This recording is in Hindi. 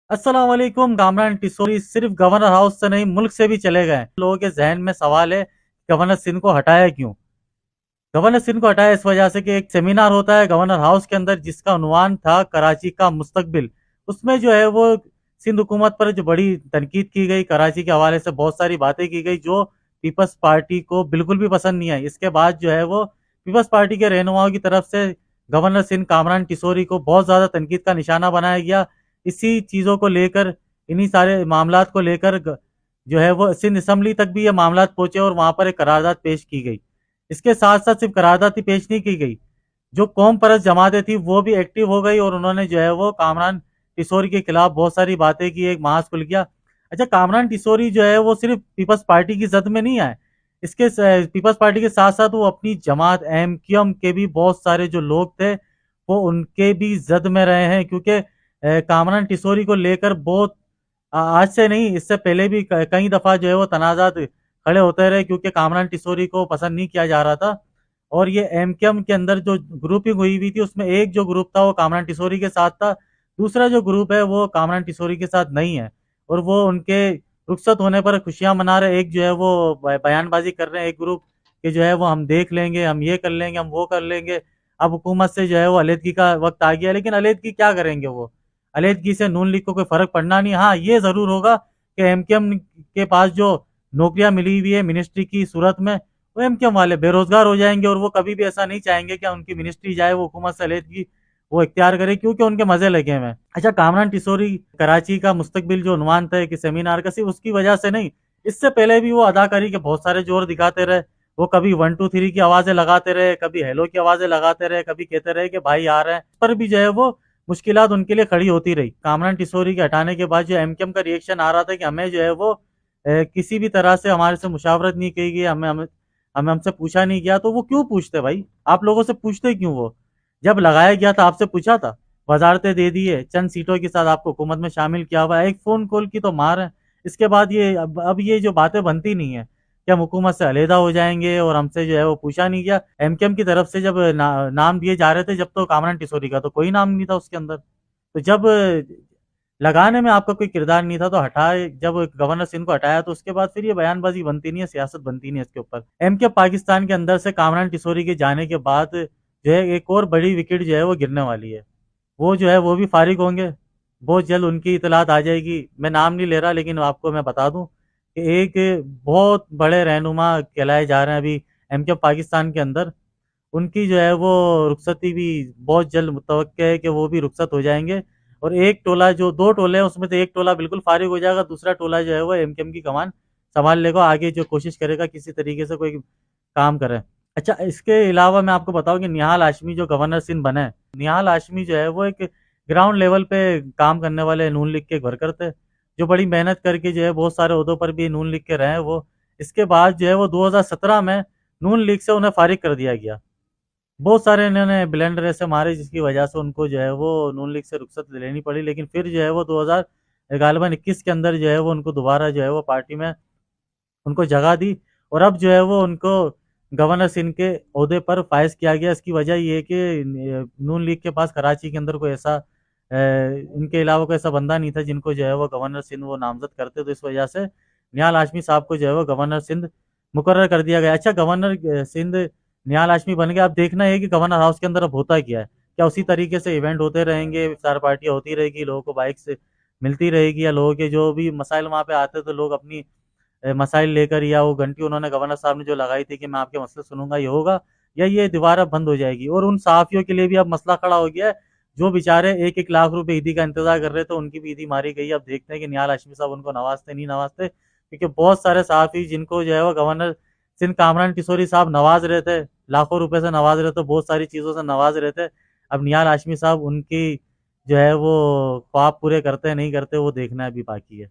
अस्सलाम वालेकुम। कामरान टिसोरी सिर्फ गवर्नर हाउस से नहीं मुल्क से भी चले गए। लोगों के जहन में सवाल है, गवर्नर सिंह को हटाया क्यों? गवर्नर सिंह को हटाया इस वजह से कि एक सेमिनार होता है गवर्नर हाउस के अंदर जिसका उन्वान था कराची का मुस्तकबिल। उसमें जो है वो सिंध हुकूमत पर जो बड़ी तनकीद की गई, कराची के हवाले से बहुत सारी बातें की गई जो पीपल्स पार्टी को बिल्कुल भी पसंद नहीं आई। इसके बाद जो है वो पीपल्स पार्टी के रहनुमाओं की तरफ से गवर्नर सिंह कामरान टिसोरी को बहुत ज्यादा तनकीद का निशाना बनाया गया। इसी चीजों को लेकर, इन्हीं सारे मामलात को लेकर जो है वो सिंध असम्बली तक भी ये मामलात पहुंचे और वहां पर एक करारदाद पेश की गई। इसके साथ साथ सिर्फ करारदाद ही पेश नहीं की गई, जो कौम परस्त जमातें थी वो भी एक्टिव हो गई और उन्होंने जो है वो कामरान टिसोरी के खिलाफ बहुत सारी बातें की। एक महाज खुल गया। अच्छा, कामरान टिसोरी जो है वो सिर्फ पीपल्स पार्टी की जद में नहीं आए। पीपल्स पार्टी के साथ साथ वो अपनी जमात एमक्यूएम के भी बहुत सारे जो लोग थे वो उनके भी जद में रहे हैं, क्योंकि कामरान टिसोरी को लेकर बहुत आज से नहीं, इससे पहले भी कई दफा जो है वो तनाजात खड़े होते रहे, क्योंकि कामरान टिसोरी को पसंद नहीं किया जा रहा था। और ये एमकेएम के अंदर जो ग्रुपिंग हुई हुई थी उसमें एक जो ग्रुप था वो कामरान टिसोरी के साथ था, दूसरा जो ग्रुप है वो कामरान टिसोरी के साथ नहीं है। और वो उनके रुखसत होने पर खुशियां मना रहे। एक जो है वो बयानबाजी कर रहे हैं एक ग्रुप कि जो है वो हम देख लेंगे, हम ये कर लेंगे, हम वो कर लेंगे। अब हुकूमत से जो है वो अलीदगी का वक्त आ गया, लेकिन अलीदगी क्या करेंगे वो? अलीदगी से नून लीग को कोई फर्क पड़ना नहीं। हाँ, ये जरूर होगा कि एमकेएम के पास जो नौकरियां मिली हुई है मिनिस्ट्री की सूरत में, वो एमकेएम वाले बेरोजगार हो जाएंगे और वो कभी भी ऐसा नहीं चाहेंगे कि उनकी मिनिस्ट्री जाए वो हुकूमत से अलीदगी वो इख्तियार करे, क्योंकि उनके मजे लगे हुए हैं। अच्छा, कामरान टिसोरी कराची का मुस्तकबिल जो उन्वान था कि सेमिनार का, सिर्फ उसकी वजह से नहीं, इससे पहले भी वो अदाकारी के बहुत सारे जोर दिखाते रहे। वो कभी 1 2 3 की आवाजें लगाते रहे, कभी हेलो की आवाजें लगाते रहे, कभी कहते रहे कि भाई आ रहे हैं। पर भी जो है वो मुश्किलात उनके लिए खड़ी होती रही। कामरान टिसोरी के हटाने के बाद जो एमकेएम का रिएक्शन आ रहा था कि हमें जो है वो किसी भी तरह से हमारे से मुशावरत नहीं की गई, हमें हमें हमें हमसे पूछा नहीं गया। तो वो क्यों पूछते भाई? आप लोगों से पूछते क्यों? वो जब लगाया गया था आपसे पूछा था? वजारतें दे दी है, चंद सीटों के साथ आपको हुकूमत में शामिल किया हुआ है, एक फोन कॉल की तो मार है। इसके बाद ये अब ये जो बातें बनती नहीं है कि हम हुकूमत से अलहदा हो जाएंगे और हमसे जो है वो पूछा नहीं गया। एमकेएम की तरफ से जब नाम दिए जा रहे थे, जब तो कामरान टिसोरी का तो कोई नाम नहीं था उसके अंदर। तो जब लगाने में आपका कोई किरदार नहीं था तो हटाए, जब गवर्नर सिंह को हटाया तो उसके बाद फिर ये बयानबाजी बनती नहीं है, सियासत बनती नहीं है इसके ऊपर। एम के पाकिस्तान के अंदर से कामरान टिसोरी के जाने के बाद जो है एक और बड़ी विकेट जो है वो गिरने वाली है। वो जो है वो भी फारिग होंगे। बहुत जल्द उनकी इतलात आ जाएगी। मैं नाम नहीं ले रहा, लेकिन आपको मैं बता दूं कि एक बहुत बड़े रहनुमा कहलाए जा रहे हैं अभी एम के पाकिस्तान के अंदर। उनकी जो है वो रुखसती भी बहुत जल्द मुतवक्के है कि वो भी रुखसत हो जाएंगे। और एक टोला, जो दो टोले हैं उसमें से एक टोला बिल्कुल फारिग हो जाएगा, दूसरा टोला जो है वो एमकेएम की कमान संभाल लेगा, आगे जो कोशिश करेगा किसी तरीके से कोई काम करे। अच्छा, इसके अलावा मैं आपको बताऊं कि निहाल हाशमी जो गवर्नर सिंध बने हैं, निहाल हाशमी जो है वो एक ग्राउंड लेवल पे काम करने वाले नून लीग के वर्कर थे, जो बड़ी मेहनत करके जो है बहुत सारे ओहदों पर भी नून लीग के रहे हैं वो। इसके बाद जो है वो 2017 में नून लीग से उन्हें फारिग कर दिया गया। बहुत सारे इन्होंने ब्लेंडर ऐसे मारे जिसकी वजह से उनको जो है वो नून लीग से रुखसत लेनी पड़ी, लेकिन फिर जो है वो 2000 गालिबन 21 के अंदर जो है वो उनको दोबारा जो है वो पार्टी में उनको जगह दी। और अब जो है वो उनको गवर्नर सिंध के ओहदे पर फायज किया गया। इसकी वजह ये है कि नून लीग के पास कराची के अंदर कोई ऐसा इनके अलावा कोई ऐसा बंदा नहीं था जिनको जो है वो गवर्नर सिंध वो नामजद करते, तो इस वजह से निहाल हाशमी साहब को जो है वो गवर्नर सिंध मुकर्रर कर दिया गया। अच्छा, गवर्नर सिंध निहाल हाशमी बन गया। अब देखना है कि गवर्नर हाउस के अंदर अब होता क्या है। क्या उसी तरीके से इवेंट होते रहेंगे, इफ्तार पार्टियां होती रहेगी, लोगों को बाइक से मिलती रहेगी, या लोगों के जो भी मसाइल वहाँ पे आते तो लोग अपनी मसाइल लेकर, या वो घंटी उन्होंने गवर्नर साहब ने जो लगाई थी कि मैं आपके मसले सुनूंगा, ये होगा, या ये दीवार अब बंद हो जाएगी? और उन सहाफियों के लिए भी अब मसला खड़ा हो गया है जो बेचारे 1 1 लाख रुपए ईदी का इंतजार कर रहे थे, उनकी भी ईदी मारी गई। अब देखते हैं कि निहाल हाशमी साहब उनको नवाजते नहीं नवाजते, क्योंकि बहुत सारे सहाफी जिनको जो है वो गवर्नर सिंध कामरान टिसोरी साहब नवाज रहे थे, लाखों रुपए से नवाज रहे थे, बहुत सारी चीजों से नवाज रहे थे। अब निहाल हाशमी साहब उनकी जो है वो ख्वाब पूरे करते नहीं करते, वो देखना अभी बाकी है।